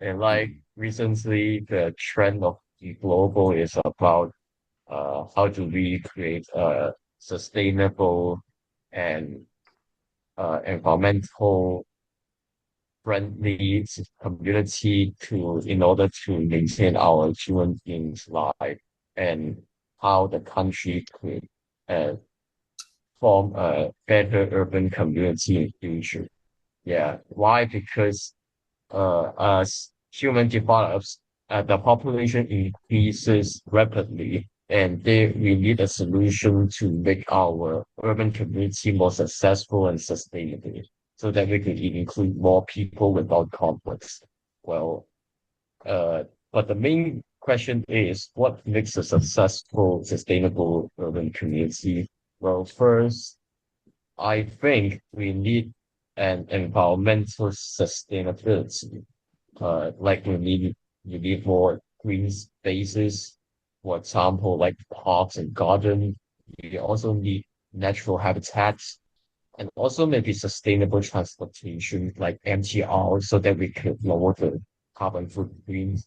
And like recently, the trend of the global is about how do we create a sustainable and environmental friendly community to in order to maintain our human beings' life and how the country could uh, form a better urban community in future. Yeah. Why? Because as human develops, the population increases rapidly, and we need a solution to make our urban community more successful and sustainable, so that we can include more people without conflicts. Well, uh, but the main question is, what makes a successful, sustainable urban community? Well, first, I think we need an environmental sustainability. Like we need more green spaces, for example, like parks and garden. We also need natural habitats and also maybe sustainable transportation like MTR so that we could lower the carbon footprint.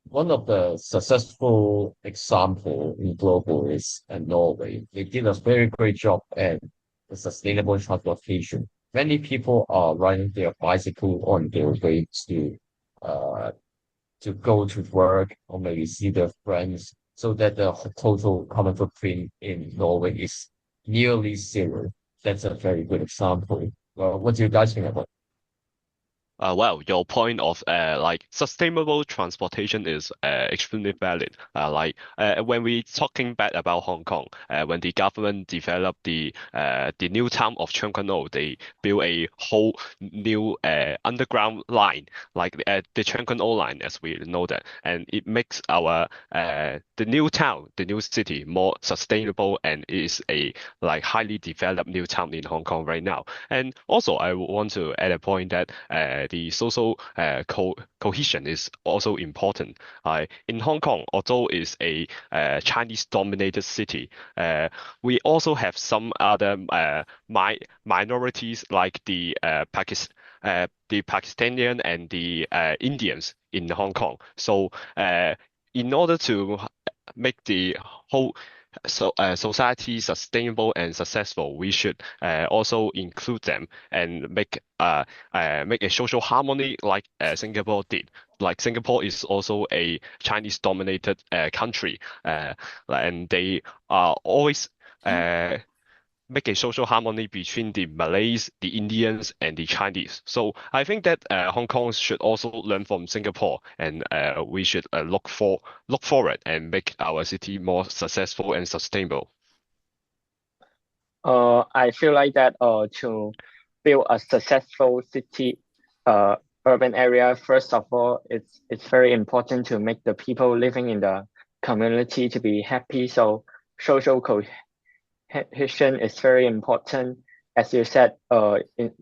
One of the successful example in global is Norway. They did a very great job at the sustainable transportation. Many people are riding their bicycle on their way uh, to go to work or maybe see their friends so that the total carbon footprint in Norway is nearly zero. That's a very good example. Well, what do you guys think about Well, your point of like sustainable transportation is extremely valid. When we talking back about Hong Kong, when the government developed the new town of Cheung Kwan O, they built a whole new underground line, like the Cheung Kwan O line, as we know that, and it makes our the new town, the new city, more sustainable and is a like highly developed new town in Hong Kong right now. And also, I want to add a point that the social cohesion is also important. In Hong Kong, although it's a Chinese-dominated city, we also have some other minorities like the Pakistani and the Indians in Hong Kong. So, in order to make the whole society sustainable and successful, we should also include them and make a social harmony like Singapore did. Like Singapore is also a Chinese-dominated country, and they are always uh, make a social harmony between the Malays, the Indians, and the Chinese. So I think that Hong Kong should also learn from Singapore, and we should look forward and make our city more successful and sustainable. I feel like that to build a successful city, urban area, first of all, it's very important to make the people living in the community to be happy. So social cohesion is very important. As you said,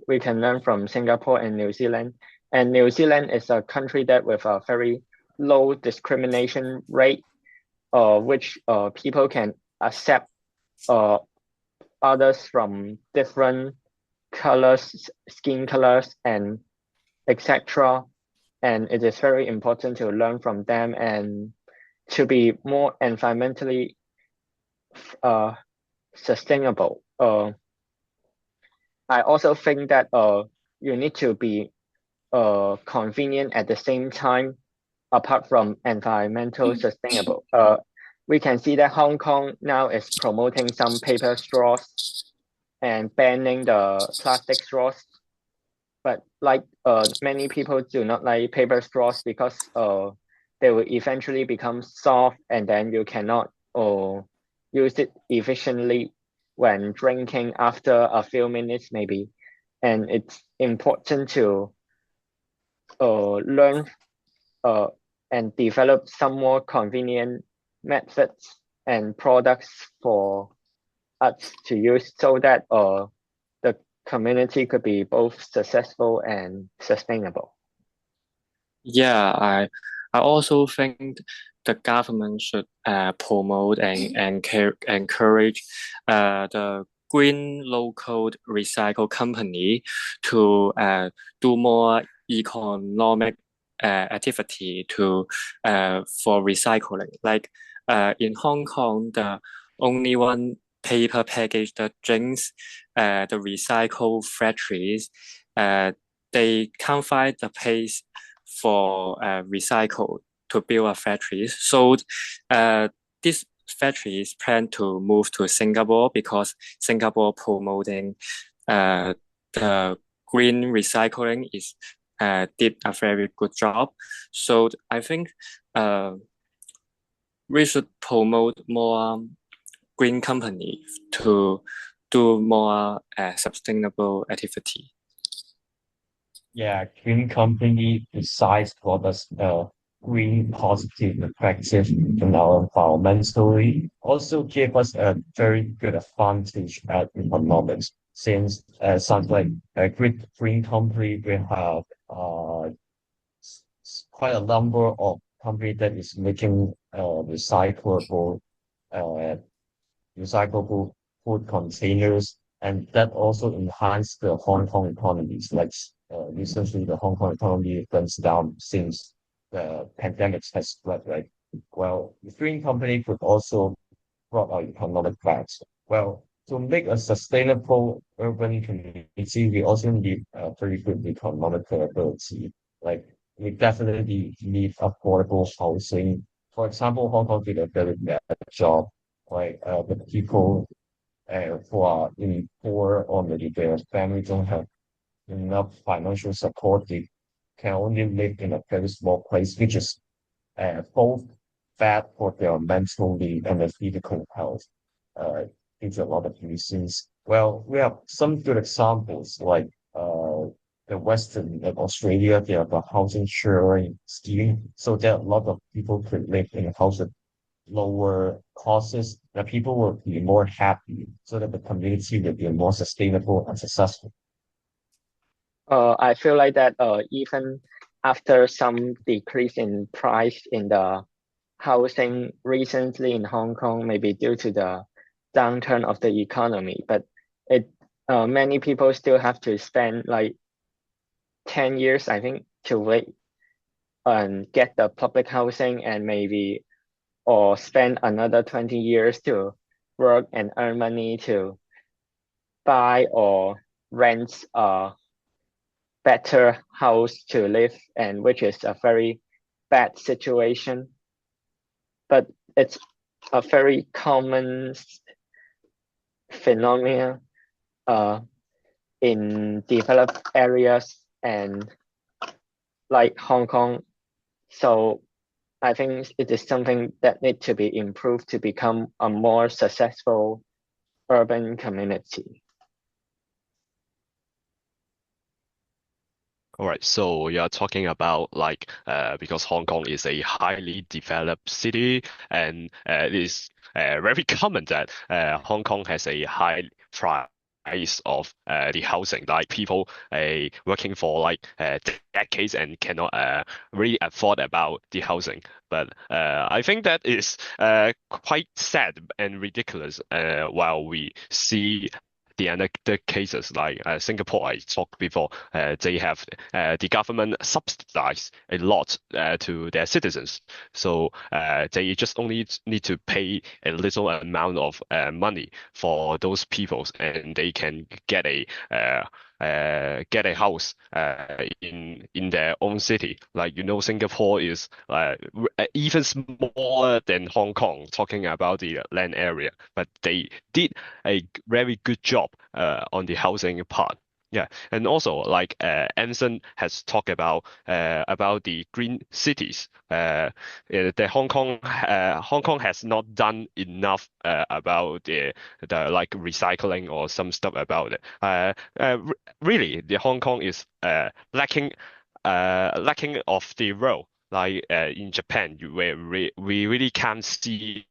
we can learn from Singapore and New Zealand. And New Zealand is a country that with a very low discrimination rate, which people can accept uh, others from different colors, skin colors, and etc. And it is very important to learn from them and to be more environmentally uh, sustainable. I also think that you need to be convenient at the same time, apart from environmental sustainable. We can see that Hong Kong now is promoting some paper straws and banning the plastic straws. But like many people do not like paper straws because they will eventually become soft and then you cannot use it efficiently when drinking after a few minutes maybe. And it's important to learn uh, and develop some more convenient methods and products for us to use so that the community could be both successful and sustainable. Yeah, I also think the government should promote and encourage the green local recycle company to do more economic activity for recycling. Like in Hong Kong, the only one paper package that drinks the recycle factories, they can't find the place for recycle to build a factories. So this factories plan to move to Singapore because Singapore promoting the green recycling is did a very good job. So I think we should promote more green company to do more sustainable activity. Yeah, green company besides products green positive effective in our environmentally also give us a very good advantage at economics since sounds like a great green company we have quite a number of company that is making uh, recyclable food containers, and that also enhance the Hong Kong economies. Like recently, the Hong Kong economy went down since the pandemic has spread. Right. Well, the green company could also brought our economic back. Well, to make a sustainable urban community, we also need a very good economic ability. Like we definitely need affordable housing. For example, Hong Kong did a very bad job. Like the people who are in poor or maybe their family don't have enough financial support, they can only live in a very small place, which is both bad for their mentally and their physical health. Uh, due to a lot of reasons. Well, we have some good examples like the Western, like Australia, they have a housing sharing scheme, so that a lot of people could live in a house at lower costs. That people will be more happy, so that the community will be more sustainable and successful. I feel like that even after some decrease in price in the housing recently in Hong Kong, maybe due to the downturn of the economy, but it many people still have to spend like 10 years, I think, to wait and get the public housing, and maybe or spend another 20 years to work and earn money to buy or rent a better house to live, and which is a very bad situation. But it's a very common phenomenon in developed areas and like Hong Kong. So I think it is something that needs to be improved to become a more successful urban community. All right, so you're talking about like because Hong Kong is a highly developed city, and it is very common that Hong Kong has a high price of the housing. Like people working for like decades and cannot really afford about the housing. But I think that is quite sad and ridiculous while we see the other cases like Singapore, I talked before, they have the government subsidize a lot to their citizens. So they just only need to pay a little amount of money for those people, and they can get a house in their own city. Like Singapore is even smaller than Hong Kong, talking about the land area, but they did a very good job on the housing part. Yeah, and also like Anson has talked about the green cities. The Hong Kong has not done enough about the like recycling or some stuff about it. Really, the Hong Kong is lacking of the role. Like in Japan, where we really can't see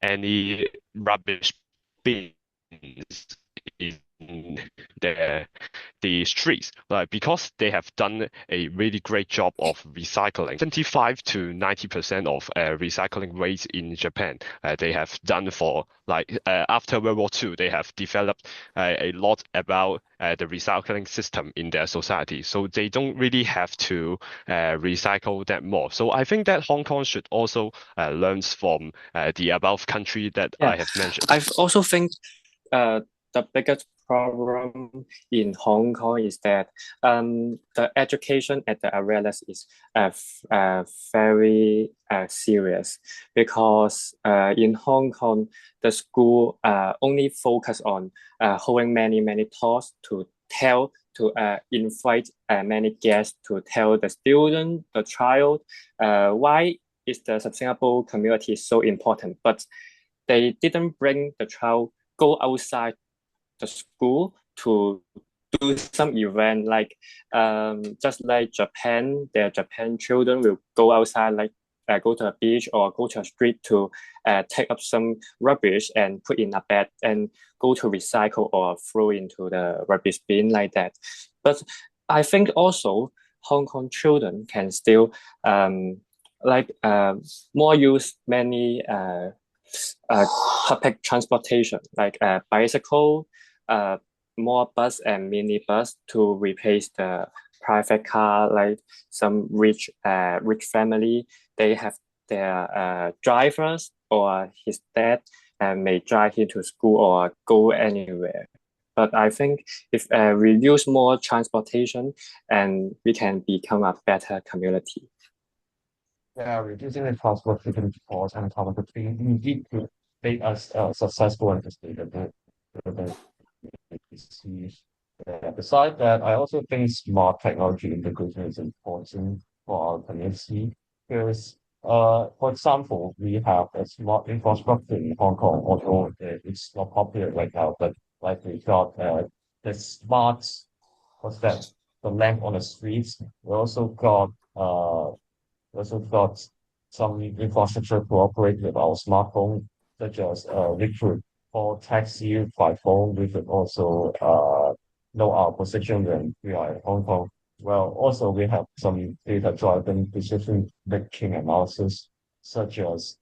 any rubbish bins in the the streets, like because they have done a really great job of recycling. 75 to 90% of recycling rates in Japan, they have done for like after World War II, they have developed a lot about the recycling system in their society. So they don't really have to recycle that more. So I think that Hong Kong should also learn from the above country that Yeah, I have mentioned. I also think the biggest problem in Hong Kong is that the education and the awareness is very serious, because in Hong Kong the school only focus on holding many talks to tell to invite many guests to tell the student, the child, why is the sustainable community so important, but they didn't bring the child go outside the school to do some event, like just like Japan, their Japan children will go outside, like go to a beach or go to a street to take up some rubbish and put in a bag and go to recycle or throw into the rubbish bin like that. But I think also Hong Kong children can still more use many public transportation, like bicycle, more bus and minibus to replace the private car. Like some rich family, they have their drivers or his dad may drive him to school or go anywhere. But I think if we use more transportation, and we can become a better community. Yeah, reducing the transportation costs and carbon indeed could make us successful and sustainable. Besides that, I also think smart technology integration is important for our community because, for example, we have a smart infrastructure in Hong Kong, although it's not popular right now, but like we got the smart, what's that, the lamp on the streets. We also got some infrastructure to operate with our smartphone, such as we could call taxi by phone. We could also know our position when we are in Hong Kong. Well, also we have some data-driven decision-making analysis, such as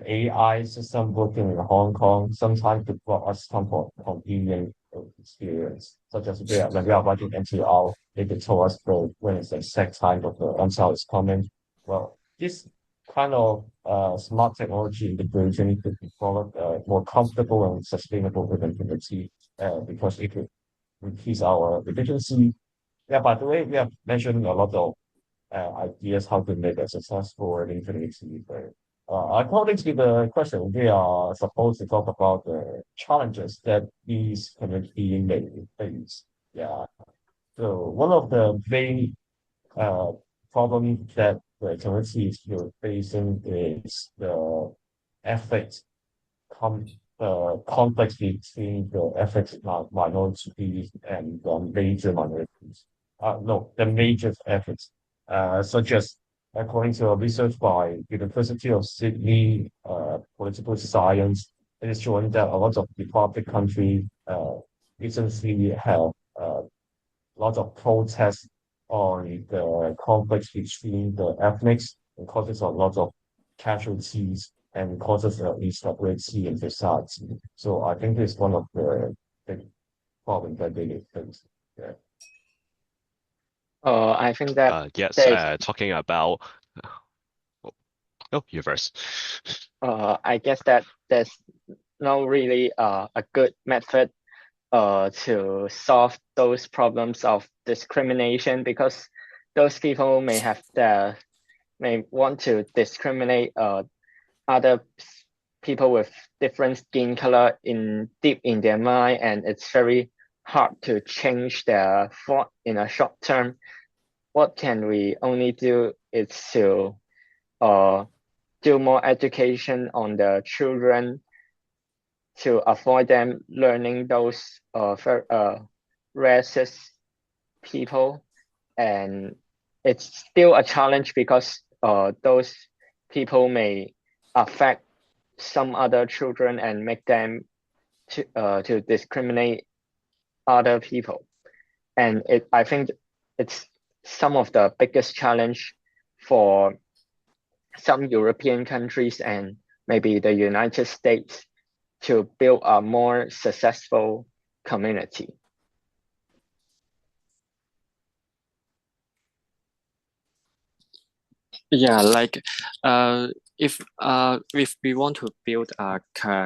AI system working in Hong Kong sometimes could brought us comfort convenient experience, such as when we are writing MTR, they could tell us when it's the exact time of the MTR is coming. Well, this kind of smart technology integration could be followed more comfortable and sustainable within community because it could increase our efficiency. Yeah, by the way, we have mentioned a lot of ideas how to make a successful and infinity. According to the question, we are supposed to talk about the challenges that these community may face. Yeah. So one of the main uh, problems that the community is still facing is the ethics conflicts between the ethnic minorities and the major minorities. No, the major ethnics, such as according to a research by University of Sydney Political Science, it is showing that a lot of developed countries recently have lots of protests on the conflicts between the ethnics and causes a lot of casualties and causes instability in society. So I think this is one of the big problems that they face. Yeah. I think that Yes, there's talking about. Oh, you first. I guess that there's no really a good method to solve those problems of discrimination, because those people may want to discriminate other people with different skin color deep in their mind, and it's very hard to change their thought in a short term. What can we only do is to do more education on the children to avoid them learning those racist people. And it's still a challenge because those people may affect some other children and make them to discriminate other people, and I think it's some of the biggest challenge for some European countries and maybe the United States to build a more successful community. Yeah, like if we want to build a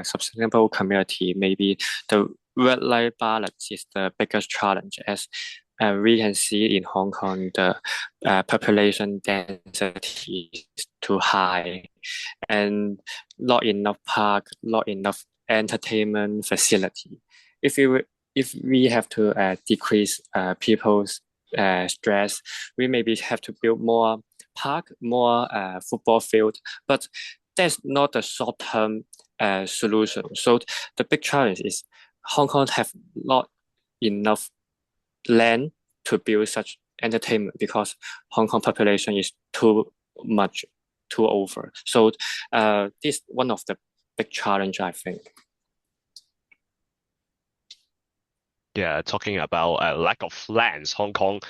sustainable community, maybe the work-life balance is the biggest challenge, as we can see in Hong Kong the population density is too high and not enough park, not enough entertainment facility. If we have to decrease people's stress, we maybe have to build more park, more football field, but that's not a short-term solution. So the big challenge is Hong Kong have not enough land to build such entertainment because Hong Kong population is too much, too over. So this one of the big challenge, I think. Yeah, talking about lack of lands, Hong Kong